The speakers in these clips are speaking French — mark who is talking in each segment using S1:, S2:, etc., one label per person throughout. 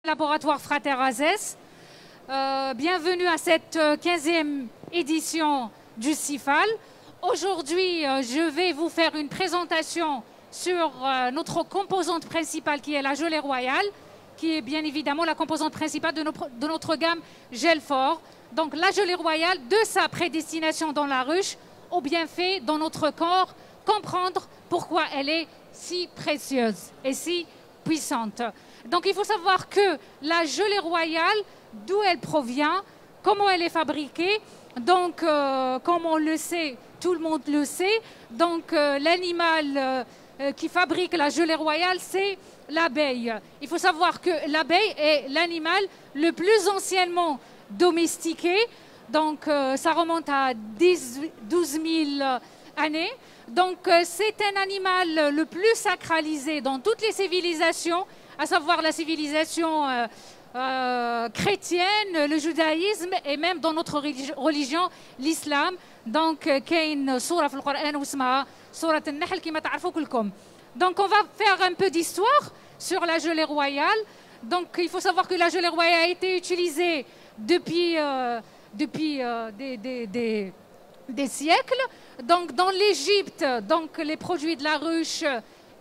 S1: Laboratoire Frater Azès. Bienvenue à cette 15e édition du CIFAL. Aujourd'hui, je vais vous faire une présentation sur notre composante principale qui est la gelée royale, qui est bien évidemment la composante principale de notre gamme gel fort. Donc la gelée royale, de sa prédestination dans la ruche au bienfait dans notre corps, comprendre pourquoi elle est si précieuse et si puissante. Donc il faut savoir que la gelée royale, d'où elle provient, comment elle est fabriquée. Donc comme on le sait, tout le monde le sait, donc l'animal qui fabrique la gelée royale, c'est l'abeille. Il faut savoir que l'abeille est l'animal le plus anciennement domestiqué, donc ça remonte à 12 000 années. Donc c'est un animal le plus sacralisé dans toutes les civilisations, à savoir la civilisation chrétienne, le judaïsme et même dans notre religion, l'islam. Donc كاين سورة في القرآن واسمها سورة النحل كما تعرفوا كلكم. Donc on va faire un peu d'histoire sur la gelée royale. Donc il faut savoir que la gelée royale a été utilisée depuis des siècles. Donc dans l'Égypte, donc les produits de la ruche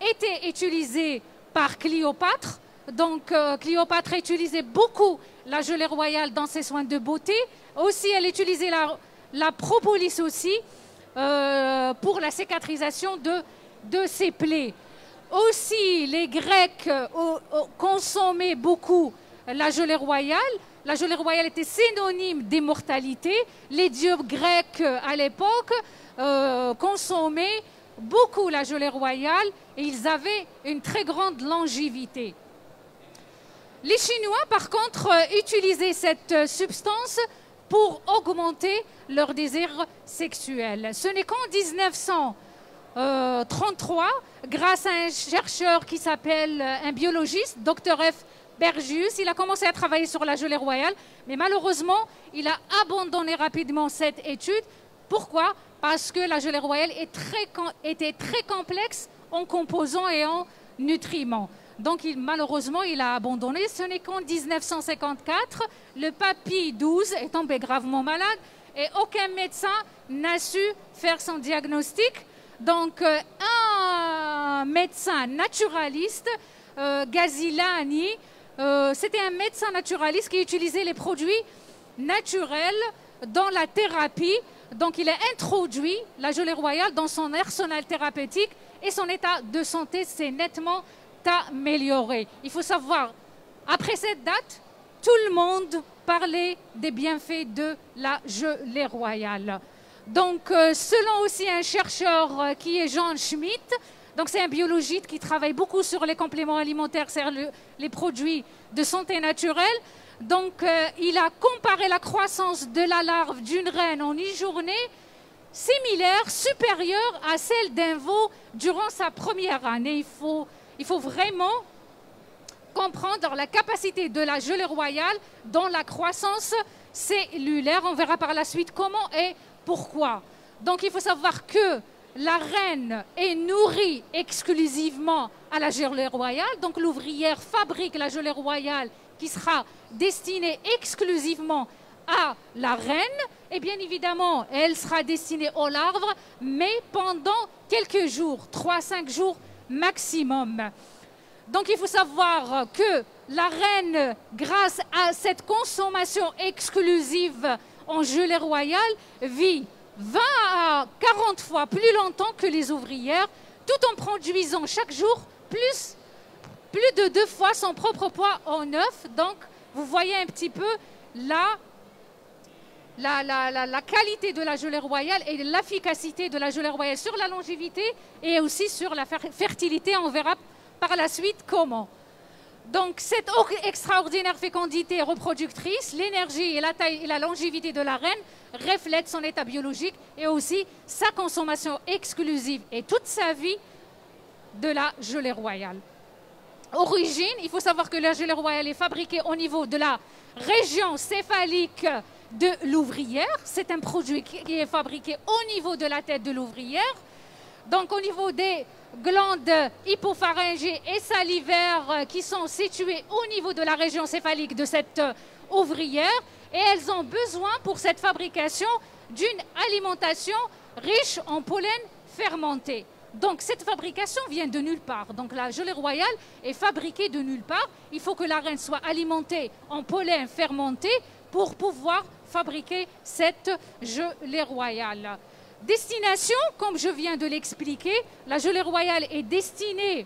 S1: étaient utilisés par Cléopâtre. Donc Cléopâtre utilisait beaucoup la gelée royale dans ses soins de beauté. Aussi, elle utilisait la propolis aussi pour la cicatrisation de ses plaies. Aussi, les Grecs consommaient beaucoup la gelée royale. La gelée royale était synonyme d'immortalité. Les dieux grecs à l'époque consommaient beaucoup la gelée royale et ils avaient une très grande longévité. Les Chinois, par contre, utilisaient cette substance pour augmenter leur désir sexuel. Ce n'est qu'en 1933, grâce à un chercheur qui s'appelle un biologiste, Dr F. Bergius, il a commencé à travailler sur la gelée royale, mais malheureusement, il a abandonné rapidement cette étude. Pourquoi? Parce que la gelée royale était très complexe en composants et en nutriments. Donc malheureusement, il a abandonné. Ce n'est qu'en 1954, le pape Pie XII est tombé gravement malade et aucun médecin n'a su faire son diagnostic. Donc un médecin naturaliste, Gazilani, c'était un médecin naturaliste qui utilisait les produits naturels dans la thérapie. Donc il a introduit la gelée royale dans son arsenal thérapeutique et son état de santé s'est nettement amélioré. Il faut savoir, après cette date, tout le monde parlait des bienfaits de la gelée royale. Donc selon aussi un chercheur qui est Jean Schmidt, donc c'est un biologiste qui travaille beaucoup sur les compléments alimentaires, c'est-à-dire les produits de santé naturelle. Donc il a comparé la croissance de la larve d'une reine en une journée similaire, supérieure à celle d'un veau durant sa première année. Il faut vraiment comprendre la capacité de la gelée royale dans la croissance cellulaire. On verra par la suite comment et pourquoi. Donc il faut savoir que la reine est nourrie exclusivement à la gelée royale. Donc l'ouvrière fabrique la gelée royale qui sera destinée exclusivement à la reine. Et bien évidemment, elle sera destinée aux larves, mais pendant quelques jours, 3-5 jours maximum. Donc il faut savoir que la reine, grâce à cette consommation exclusive en gelée royale, vit 20 à 40 fois plus longtemps que les ouvrières, tout en produisant chaque jour plus de 2 fois son propre poids en œuf. Donc vous voyez un petit peu la qualité de la gelée royale et l'efficacité de la gelée royale sur la longévité et aussi sur la fertilité. On verra par la suite comment. Donc cette extraordinaire fécondité reproductrice, l'énergie et la taille et la longévité de la reine reflètent son état biologique et aussi sa consommation exclusive et toute sa vie de la gelée royale. Origine, il faut savoir que la gelée royale est fabriquée au niveau de la région céphalique de l'ouvrière. C'est un produit qui est fabriqué au niveau de la tête de l'ouvrière. Donc au niveau des glandes hypopharyngées et salivaires qui sont situées au niveau de la région céphalique de cette ouvrière. Et elles ont besoin pour cette fabrication d'une alimentation riche en pollen fermenté. Donc cette fabrication vient de nulle part. Donc la gelée royale est fabriquée de nulle part. Il faut que la reine soit alimentée en pollen fermenté pour pouvoir fabriquer cette gelée royale. Destination, comme je viens de l'expliquer, la gelée royale est destinée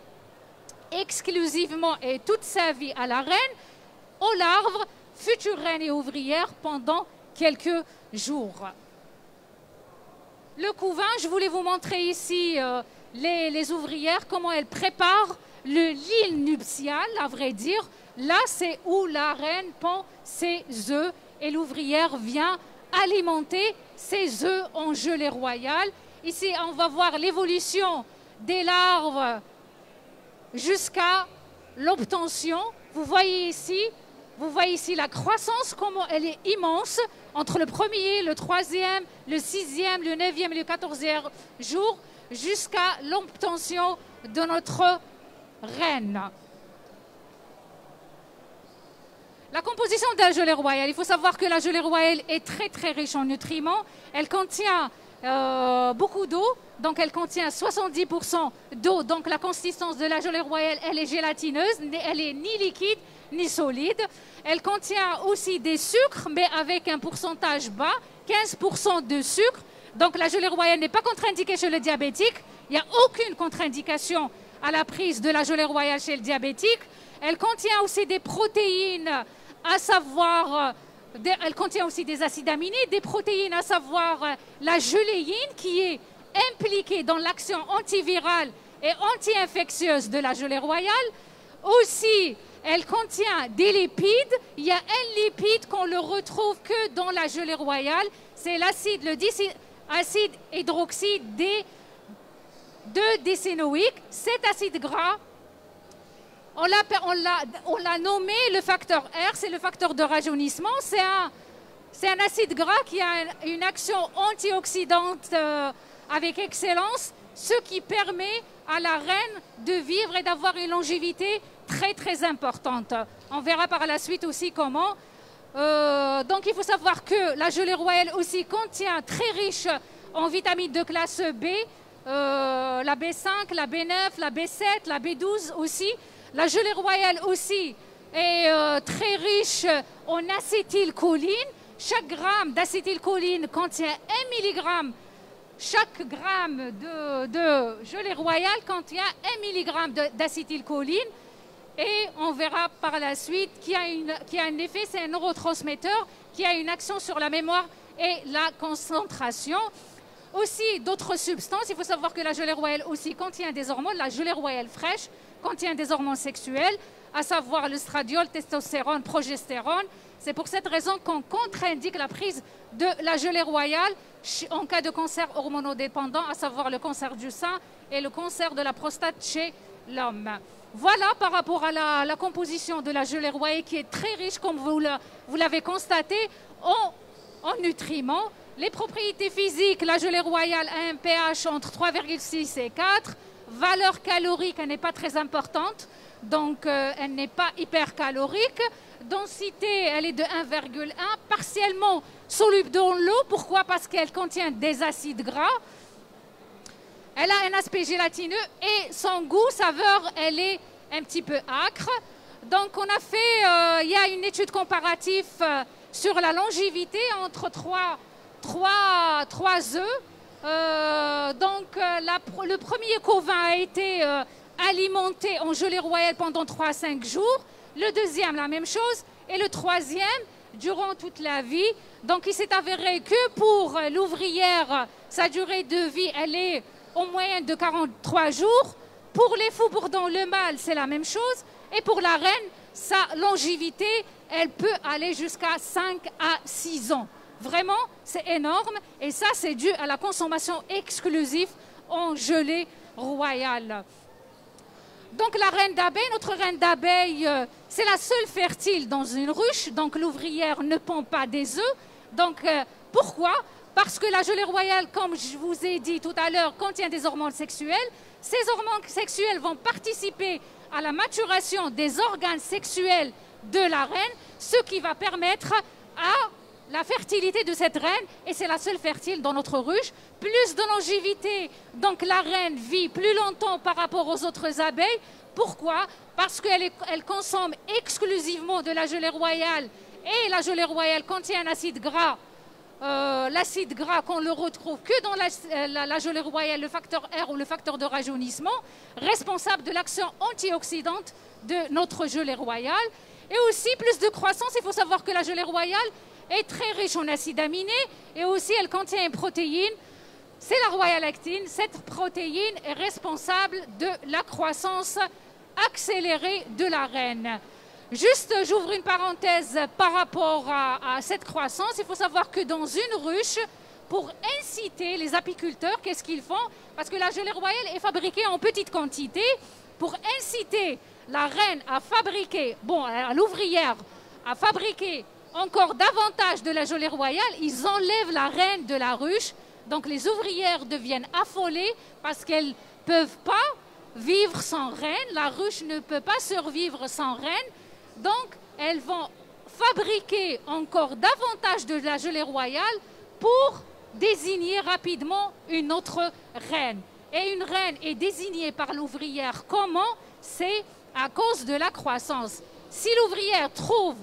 S1: exclusivement et toute sa vie à la reine, aux larves, futures reines et ouvrières pendant quelques jours. Le couvain, je voulais vous montrer ici les ouvrières, comment elles préparent le lit nuptial, à vrai dire. Là, c'est où la reine pond ses œufs et l'ouvrière vient alimenter ses œufs en gelée royale. Ici, on va voir l'évolution des larves jusqu'à l'obtention. Vous voyez ici la croissance, comment elle est immense entre le premier, le troisième, le sixième, le neuvième et le 14e jour jusqu'à l'obtention de notre reine. La composition de la gelée royale, il faut savoir que la gelée royale est très très riche en nutriments. Elle contient beaucoup d'eau, donc elle contient 70% d'eau. Donc la consistance de la gelée royale, elle est gélatineuse, elle est ni liquide ni solide. Elle contient aussi des sucres, mais avec un pourcentage bas, 15% de sucre. Donc la gelée royale n'est pas contre-indiquée chez le diabétique. Il n'y a aucune contre-indication à la prise de la gelée royale chez le diabétique. Elle contient aussi des protéines, à savoir, elle contient aussi des acides aminés, des protéines, à savoir la geléine qui est impliquée dans l'action antivirale et anti-infectieuse de la gelée royale. Aussi, elle contient des lipides. Il y a un lipide qu'on ne retrouve que dans la gelée royale, c'est l'acide, acide hydroxyde 2-décénoïque. Cet acide gras, on l'a nommé le facteur R, c'est le facteur de rajeunissement. C'est un acide gras qui a une action antioxydante avec excellence, ce qui permet à la reine de vivre et d'avoir une longévité très très importante. On verra par la suite aussi comment. Donc il faut savoir que la gelée royale aussi contient très riche en vitamines de classe B, la B5, la B9, la B7, la B12 aussi. La gelée royale aussi est très riche en acétylcholine. Chaque gramme d'acétylcholine contient 1 mg. Chaque gramme de gelée royale contient 1 mg d'acétylcholine. Et on verra par la suite qu'il y a un effet, c'est un neurotransmetteur qui a une action sur la mémoire et la concentration. Aussi d'autres substances, il faut savoir que la gelée royale aussi contient des hormones. La gelée royale fraîche contient des hormones sexuelles, à savoir l'estradiol, testostérone, progestérone. C'est pour cette raison qu'on contre-indique la prise de la gelée royale en cas de cancer hormonodépendant, à savoir le cancer du sein et le cancer de la prostate chez l'homme. Voilà par rapport à la composition de la gelée royale qui est très riche, comme vous l'avez constaté, en nutriments. Les propriétés physiques, la gelée royale a un pH entre 3,6 et 4. Valeur calorique, elle n'est pas très importante, donc elle n'est pas hypercalorique. Densité, elle est de 1,1, partiellement soluble dans l'eau. Pourquoi? Parce qu'elle contient des acides gras. Elle a un aspect gélatineux et son goût, saveur, elle est un petit peu âcre. Donc on a fait, il y a une étude comparative sur la longévité entre trois œufs. Le premier covin a été alimenté en gelée royale pendant 3 à 5 jours. Le deuxième, la même chose. Et le troisième, durant toute la vie. Donc, il s'est avéré que pour l'ouvrière, sa durée de vie, elle est en moyenne de 43 jours. Pour les faux-bourdons, le mâle, c'est la même chose. Et pour la reine, sa longévité, elle peut aller jusqu'à 5 à 6 ans. Vraiment, c'est énorme. Et ça, c'est dû à la consommation exclusive en gelée royale. Donc la reine d'abeille, notre reine d'abeille, c'est la seule fertile dans une ruche. Donc l'ouvrière ne pond pas des œufs. Donc, pourquoi? Parce que la gelée royale, comme je vous ai dit tout à l'heure, contient des hormones sexuelles. Ces hormones sexuelles vont participer à la maturation des organes sexuels de la reine, ce qui va permettre à la fertilité de cette reine, et c'est la seule fertile dans notre ruche. Plus de longévité, donc la reine vit plus longtemps par rapport aux autres abeilles. Pourquoi? Parce qu'elle consomme exclusivement de la gelée royale, et la gelée royale contient un acide gras. L'acide gras qu'on ne retrouve que dans la gelée royale, le facteur R ou le facteur de rajeunissement, responsable de l'action antioxydante de notre gelée royale. Et aussi, plus de croissance, il faut savoir que la gelée royale est très riche en acides aminés, et aussi elle contient une protéine, c'est la royale actine. Cette protéine est responsable de la croissance accélérée de la reine. Juste, j'ouvre une parenthèse par rapport à cette croissance. Il faut savoir que dans une ruche, pour inciter les apiculteurs, qu'est-ce qu'ils font? Parce que la gelée royale est fabriquée en petite quantité. Pour inciter la reine à fabriquer, à l'ouvrière, à fabriquer encore davantage de la gelée royale, ils enlèvent la reine de la ruche. Donc les ouvrières deviennent affolées parce qu'elles ne peuvent pas vivre sans reine. La ruche ne peut pas survivre sans reine. Donc, elles vont fabriquer encore davantage de la gelée royale pour désigner rapidement une autre reine. Et une reine est désignée par l'ouvrière comment? C'est à cause de la croissance. Si l'ouvrière trouve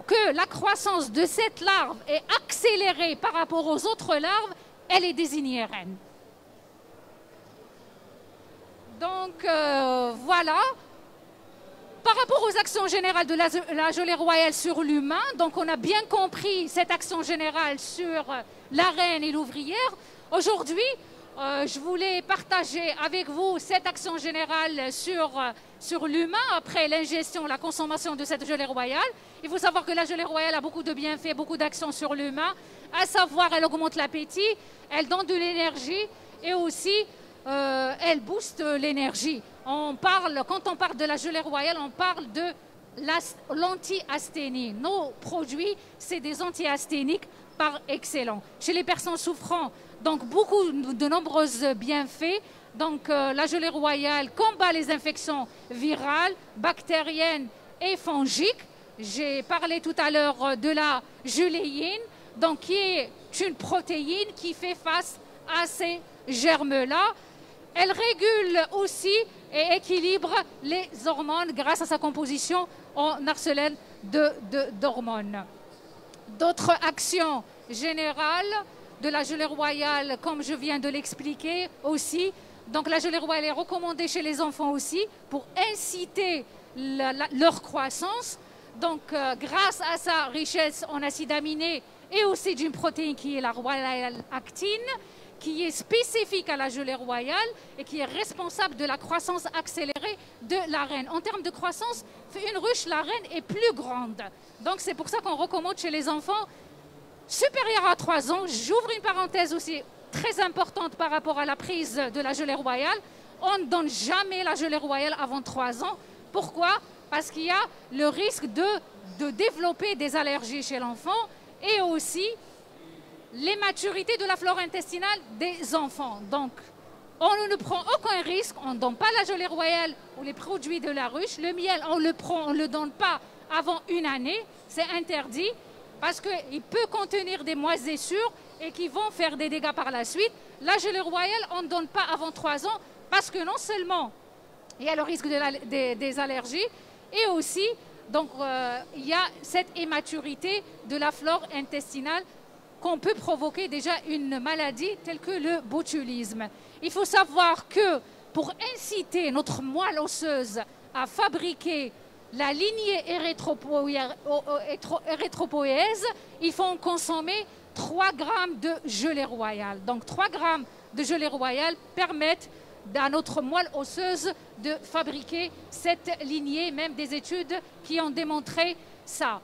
S1: que la croissance de cette larve est accélérée par rapport aux autres larves, elle est désignée reine. Donc, voilà. Par rapport aux actions générales de la gelée royale sur l'humain, donc on a bien compris cette action générale sur la reine et l'ouvrière. Aujourd'hui, je voulais partager avec vous cette action générale sur l'humain après l'ingestion, la consommation de cette gelée royale. Il faut savoir que la gelée royale a beaucoup de bienfaits, beaucoup d'actions sur l'humain, à savoir elle augmente l'appétit, elle donne de l'énergie et aussi elle booste l'énergie. Quand on parle de la gelée royale, on parle de l'anti-asthénie. Nos produits, c'est des anti-asthéniques par excellence. Chez les personnes souffrant, donc de nombreux bienfaits. Donc la gelée royale combat les infections virales, bactériennes et fongiques. J'ai parlé tout à l'heure de la geléine, donc qui est une protéine qui fait face à ces germes-là. Elle régule aussi et équilibre les hormones grâce à sa composition en arsenal d'hormones. D'autres actions générales de la gelée royale, comme je viens de l'expliquer aussi. Donc la gelée royale est recommandée chez les enfants aussi pour inciter leur croissance. Donc grâce à sa richesse en acides aminés et aussi d'une protéine qui est la royale actine, qui est spécifique à la gelée royale et qui est responsable de la croissance accélérée de la reine. En termes de croissance, une ruche, la reine est plus grande. Donc c'est pour ça qu'on recommande chez les enfants supérieurs à 3 ans. J'ouvre une parenthèse aussi très importante par rapport à la prise de la gelée royale. On ne donne jamais la gelée royale avant 3 ans. Pourquoi? Parce qu'il y a le risque de développer des allergies chez l'enfant et aussi l'immaturité de la flore intestinale des enfants. Donc, on ne prend aucun risque, on ne donne pas la gelée royale ou les produits de la ruche. Le miel, on ne le donne pas avant 1 année, c'est interdit parce qu'il peut contenir des moisissures et qui vont faire des dégâts par la suite. La gelée royale, on ne donne pas avant 3 ans parce que non seulement il y a le risque des allergies et aussi donc, il y a cette immaturité de la flore intestinale qu'on peut provoquer déjà une maladie telle que le botulisme. Il faut savoir que pour inciter notre moelle osseuse à fabriquer la lignée érythropoïèse, il faut en consommer 3 grammes de gelée royale. Donc 3 grammes de gelée royale permettent à notre moelle osseuse de fabriquer cette lignée, même des études qui ont démontré ça.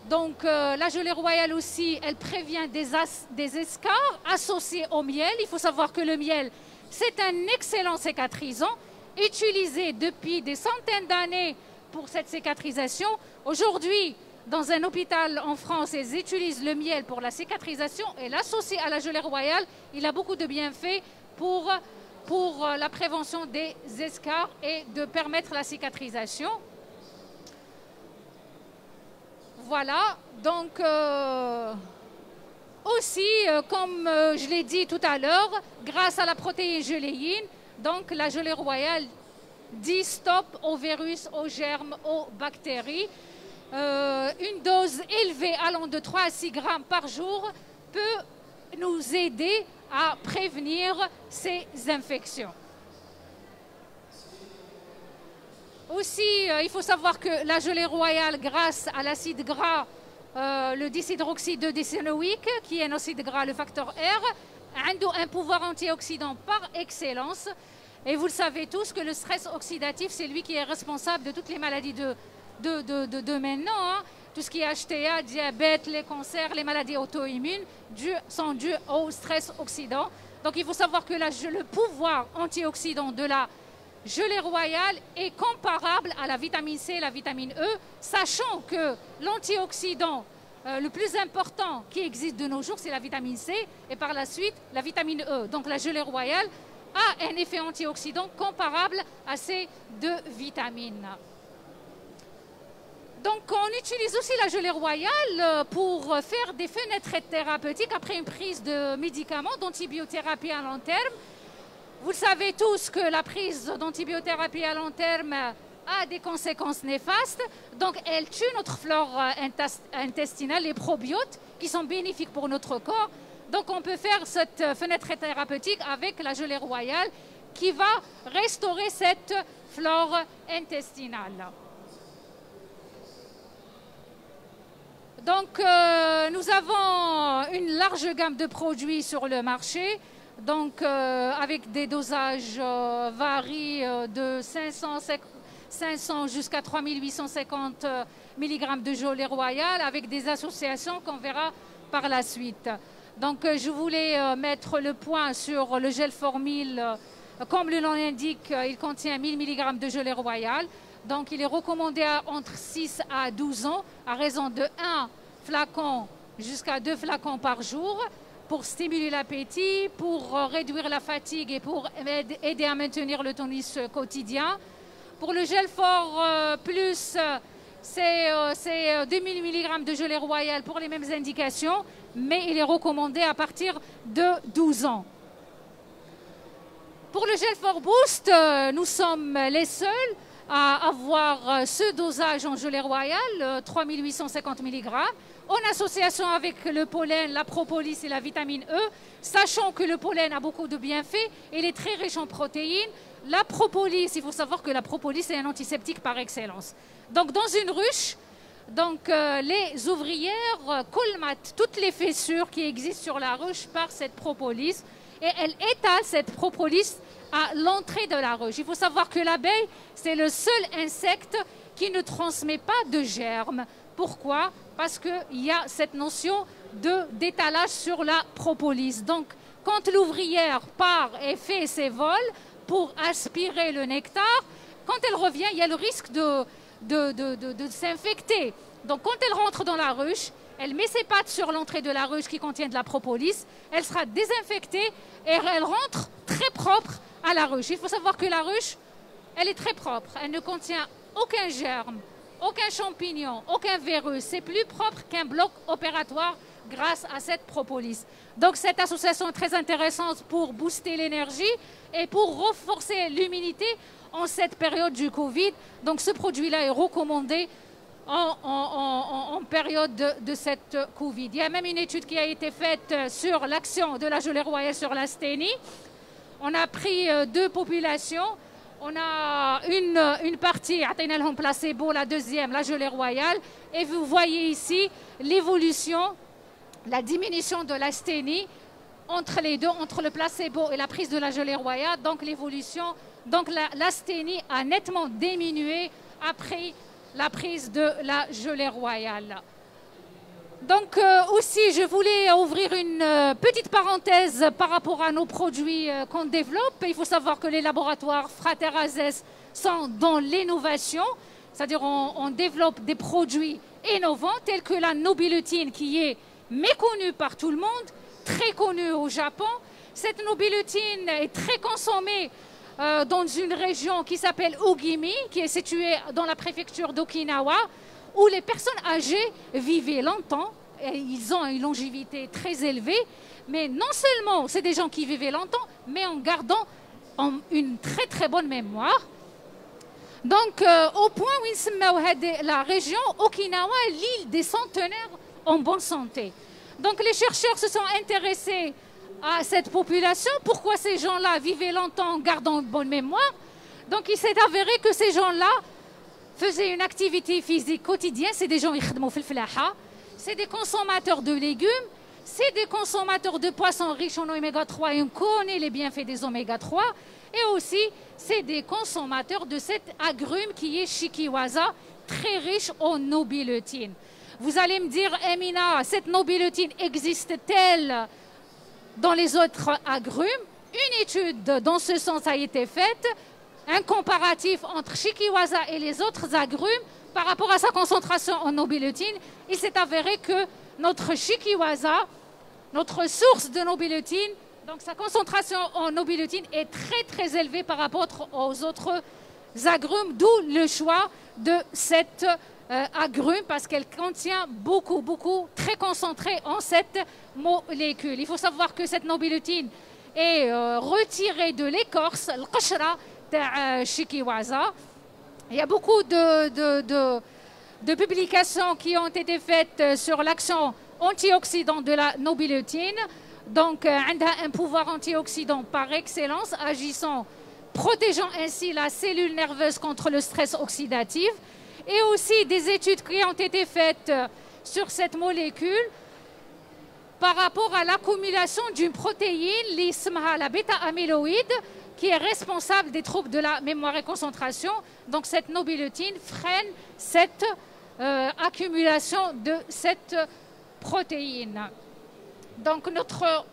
S1: Donc la gelée royale aussi, elle prévient des escarres associés au miel. Il faut savoir que le miel, c'est un excellent cicatrisant, utilisé depuis des centaines d'années pour cette cicatrisation. Aujourd'hui, dans un hôpital en France, ils utilisent le miel pour la cicatrisation et l'associer à la gelée royale, il a beaucoup de bienfaits pour la prévention des escarres et de permettre la cicatrisation. Voilà, donc aussi, comme je l'ai dit tout à l'heure, grâce à la protéine geléine, donc la gelée royale dit stop aux virus, aux germes, aux bactéries. Une dose élevée allant de 3 à 6 grammes par jour peut nous aider à prévenir ces infections. Aussi, il faut savoir que la gelée royale, grâce à l'acide gras, le déshydroxyde de décénoïque, qui est un acide gras, le facteur R, a un pouvoir antioxydant par excellence. Et vous le savez tous que le stress oxydatif, c'est lui qui est responsable de toutes les maladies de maintenant. Hein. Tout ce qui est HTA, diabète, les cancers, les maladies auto-immunes sont dus au stress oxydant. Donc il faut savoir que le pouvoir antioxydant de la gelée royale est comparable à la vitamine C et la vitamine E, sachant que l'antioxydant le plus important qui existe de nos jours, c'est la vitamine C et par la suite la vitamine E. Donc la gelée royale a un effet antioxydant comparable à ces deux vitamines. Donc on utilise aussi la gelée royale pour faire des fenêtres thérapeutiques après une prise de médicaments d'antibiothérapie à long terme. Vous savez tous que la prise d'antibiothérapie à long terme a des conséquences néfastes. Donc elle tue notre flore intestinale, les probiotes, qui sont bénéfiques pour notre corps. Donc on peut faire cette fenêtre thérapeutique avec la gelée royale qui va restaurer cette flore intestinale. Donc nous avons une large gamme de produits sur le marché, donc avec des dosages varient de 500 jusqu'à 3850 mg de gelée royale, avec des associations qu'on verra par la suite. Donc je voulais mettre le point sur le gel formile. Comme le nom l'indique, il contient 1000 mg de gelée royale. Donc il est recommandé entre 6 à 12 ans, à raison de 1 flacon jusqu'à 2 flacons par jour, pour stimuler l'appétit, pour réduire la fatigue et pour aider à maintenir le tonus quotidien. Pour le gel fort plus, c'est 2000 mg de gelée royale pour les mêmes indications, mais il est recommandé à partir de 12 ans. Pour le gel fort boost, nous sommes les seuls à avoir ce dosage en gelée royale, 3850 mg, en association avec le pollen, la propolis et la vitamine E, sachant que le pollen a beaucoup de bienfaits, il est très riche en protéines. La propolis, il faut savoir que la propolis est un antiseptique par excellence. Donc dans une ruche, les ouvrières colmatent toutes les fissures qui existent sur la ruche par cette propolis et elles étalent cette propolis à l'entrée de la ruche. Il faut savoir que l'abeille, c'est le seul insecte qui ne transmet pas de germes. Pourquoi? Parce qu'il y a cette notion d'étalage sur la propolis. Donc, quand l'ouvrière part et fait ses vols pour aspirer le nectar, quand elle revient, il y a le risque de s'infecter. Donc, quand elle rentre dans la ruche, elle met ses pattes sur l'entrée de la ruche qui contient de la propolis, elle sera désinfectée et elle rentre très propre à la ruche. Il faut savoir que la ruche, elle est très propre. Elle ne contient aucun germe, aucun champignon, aucun virus. C'est plus propre qu'un bloc opératoire grâce à cette propolis. Donc cette association est très intéressante pour booster l'énergie et pour renforcer l'immunité en cette période du Covid. Donc ce produit-là est recommandé en période de cette Covid. Il y a même une étude qui a été faite sur l'action de la gelée royale sur l'asthénie. On a pris deux populations. On a une partie, placebo, la deuxième, la gelée royale. Et vous voyez ici l'évolution, la diminution de l'asthénie entre les deux, entre le placebo et la prise de la gelée royale. Donc l'évolution, donc l'asthénie a nettement diminué après la prise de la gelée royale. Donc aussi, je voulais ouvrir une petite parenthèse par rapport à nos produits qu'on développe. Il faut savoir que les laboratoires Frater Ases sont dans l'innovation. c'est-à-dire on développe des produits innovants tels que la Nobilutine qui est méconnue par tout le monde, très connue au Japon. Cette Nobilutine est très consommée dans une région qui s'appelle Ogimi, qui est située dans la préfecture d'Okinawa, où les personnes âgées vivaient longtemps et ils ont une longévité très élevée. Mais non seulement c'est des gens qui vivaient longtemps, mais en gardant une très très bonne mémoire. Donc au point où ils se mettent la région Okinawa est l'île des centenaires en bonne santé. Donc les chercheurs se sont intéressés à cette population. Pourquoi ces gens-là vivaient longtemps en gardant une bonne mémoire? Donc il s'est avéré que ces gens-là faisaient une activité physique quotidienne. C'est des gens qui travaillent في الفلاحة. C'est des consommateurs de légumes. C'est des consommateurs de poissons riches en oméga 3 et on connaît les bienfaits des oméga 3. Et aussi, c'est des consommateurs de cet agrume qui est Shikiwaza, très riche en nobilutine. Vous allez me dire, Emina, cette nobilutine existe-t-elle dans les autres agrumes? Une étude dans ce sens a été faite, un comparatif entre Shikiwaza et les autres agrumes par rapport à sa concentration en nobilutine. Il s'est avéré que notre Shikiwaza, notre source de nobilutine, donc sa concentration en nobilutine est très très élevée par rapport aux autres agrumes, d'où le choix de cette agrume parce qu'elle contient beaucoup, très concentré en cette molécule. Il faut savoir que cette nobilutine est retirée de l'écorce, le qashra de Shikiwaza. Il y a beaucoup de publications qui ont été faites sur l'action antioxydant de la nobilutine. Donc, elle a un pouvoir antioxydant par excellence, protégeant ainsi la cellule nerveuse contre le stress oxydatif. Et aussi des études qui ont été faites sur cette molécule par rapport à l'accumulation d'une protéine, la bêta-amyloïde, qui est responsable des troubles de la mémoire et concentration. Donc, cette nobilutine freine cette accumulation de cette protéine. Donc, on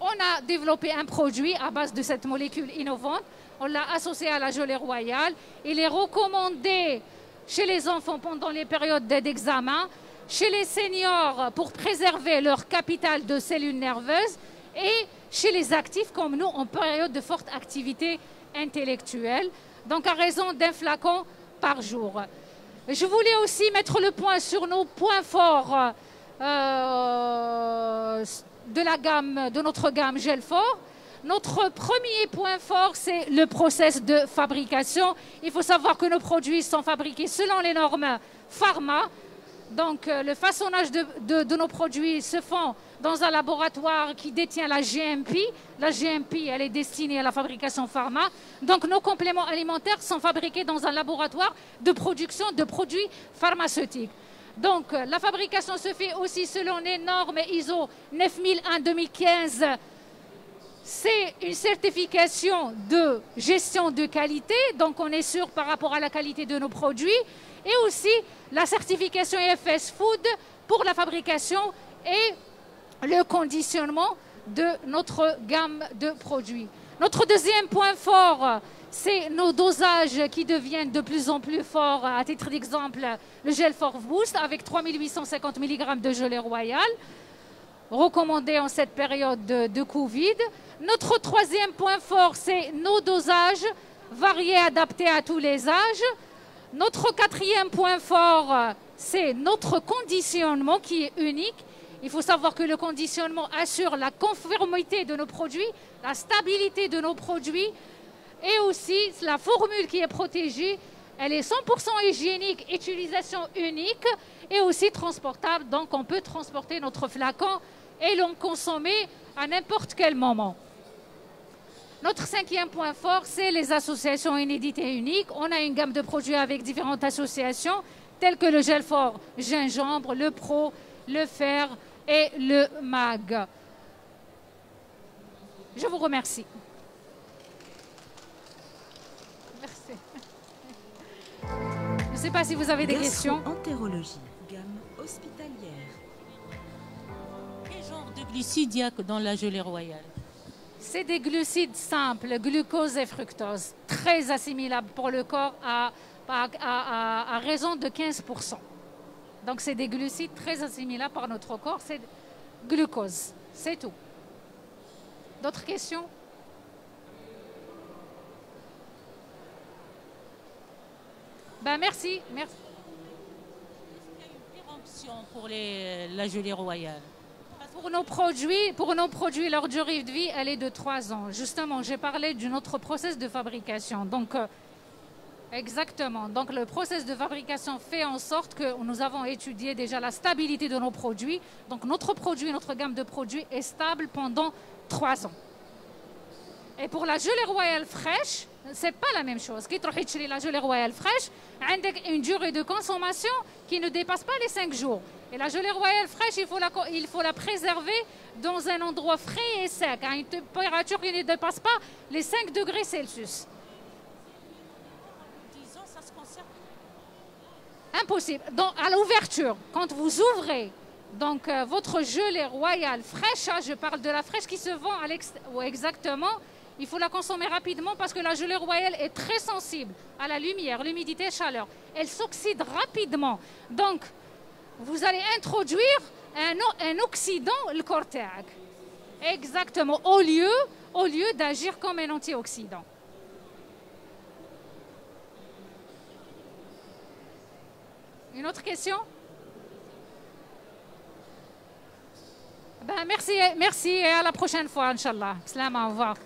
S1: a développé un produit à base de cette molécule innovante. On l'a associé à la gelée royale. Il est recommandé chez les enfants pendant les périodes d'examen, chez les seniors pour préserver leur capital de cellules nerveuses et chez les actifs comme nous en période de forte activité intellectuelle. Donc, à raison d'un flacon par jour. Je voulais aussi mettre le point sur nos points forts de la gamme, de notre gamme Gelfort. Notre premier point fort, c'est le process de fabrication. Il faut savoir que nos produits sont fabriqués selon les normes pharma. Donc, le façonnage de nos produits se font dans un laboratoire qui détient la GMP. La GMP, elle est destinée à la fabrication pharma. Donc, nos compléments alimentaires sont fabriqués dans un laboratoire de production de produits pharmaceutiques. Donc, la fabrication se fait aussi selon les normes ISO 9001-2015. C'est une certification de gestion de qualité, donc on est sûr par rapport à la qualité de nos produits, et aussi la certification IFS Food pour la fabrication et le conditionnement de notre gamme de produits. Notre deuxième point fort, c'est nos dosages qui deviennent de plus en plus forts. À titre d'exemple, le Gelfort Boost avec 3850 mg de gelée royale, recommandé en cette période de Covid. Notre troisième point fort, c'est nos dosages variés, adaptés à tous les âges. Notre quatrième point fort, c'est notre conditionnement qui est unique. Il faut savoir que le conditionnement assure la conformité de nos produits, la stabilité de nos produits et aussi la formule qui est protégée. Elle est 100% hygiénique, utilisation unique et aussi transportable. Donc on peut transporter notre flacon et l'on consommer à n'importe quel moment. Notre cinquième point fort, c'est les associations inédites et uniques. On a une gamme de produits avec différentes associations, telles que le Gelfort gingembre, le Pro, le Fer et le MAG. Je vous remercie. Merci. Je ne sais pas si vous avez des questions.
S2: Entérologie, gamme hospitalière.
S3: Quel genre de glucides il y a dans la gelée royale?
S1: C'est des glucides simples, glucose et fructose, très assimilables pour le corps à raison de 15%. Donc c'est des glucides très assimilables par notre corps, c'est glucose, c'est tout. D'autres questions? Ben merci, merci.
S3: Est-ce qu'il y a une péremption pour la gelée royale?
S1: Pour nos produits, leur durée de vie, elle est de 3 ans. Justement, j'ai parlé d'un autre process de fabrication. Donc, exactement. Donc, le process de fabrication fait en sorte que nous avons étudié déjà la stabilité de nos produits. Donc, notre gamme de produits est stable pendant 3 ans. Et pour la gelée royale fraîche, c'est pas la même chose. Quand tu achètes la gelée royale fraîche, a une durée de consommation qui ne dépasse pas les 5 jours. Et la gelée royale fraîche, il faut la préserver dans un endroit frais et sec, à une température qui ne dépasse pas les 5 degrés Celsius.
S3: 10 ans, ça se conserve?
S1: Impossible. Donc, à l'ouverture, quand vous ouvrez donc, votre gelée royale fraîche, je parle de la fraîche qui se vend à l'extérieur, exactement, il faut la consommer rapidement parce que la gelée royale est très sensible à la lumière, l'humidité, la chaleur. Elle s'oxyde rapidement. Donc, vous allez introduire un oxydant, le cortège. Exactement, au lieu d'agir comme un antioxydant. Une autre question? Ben, merci et à la prochaine fois, Inch'Allah. Salam, au revoir.